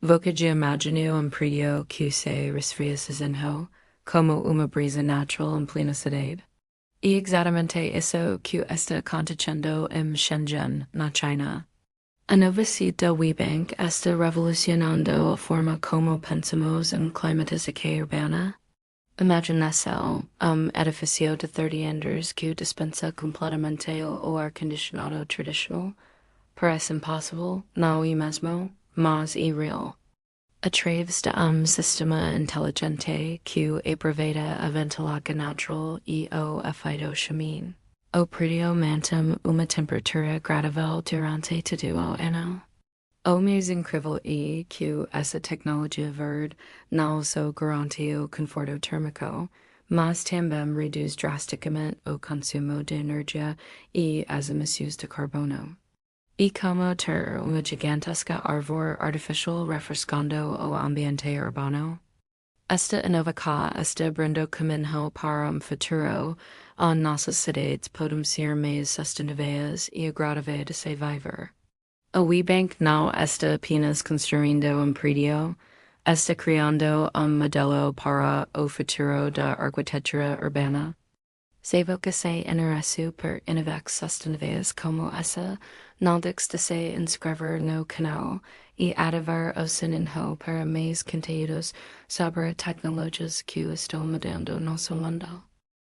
Vocagia imaginio impredio que se resfriasinho, como uma brisa natural en plena cidade. E exatamente isso que está acontecendo em Shenzhen, na China. A nova cita WeBank está revolucionando a forma como pensamos em climática urbana. Imaginação, edifício de 30 andares que dispensa completamente o ar-condicionado tradicional. Parece impossível, não é mesmo, mas é real. Através de sistema inteligente que aproveita a ventilação natural e o efeito chamin. O prédio mantém uma temperatura agradável durante todo o ano. O mais incrível é que essa tecnologia verde não só garante o conforto térmico, mas também reduz drasticamente o consumo de energia e as emissões de carbono. E como ter uma gigantesca árvore artificial refrescando o ambiente urbano? Esta inovação está abrindo caminho para futuro onde nossas cidades podem ser mais sustentáveis e agradáveis de se viver. O WeBank não está apenas construindo prédio, está criando modelo para o futuro da arquitetura urbana. Se você interessa por inovações sustentáveis como essa, não deixe de se inscrever no canal e ativar o sininho para mais conteúdos sobre tecnologias que estão mudando nosso mundo.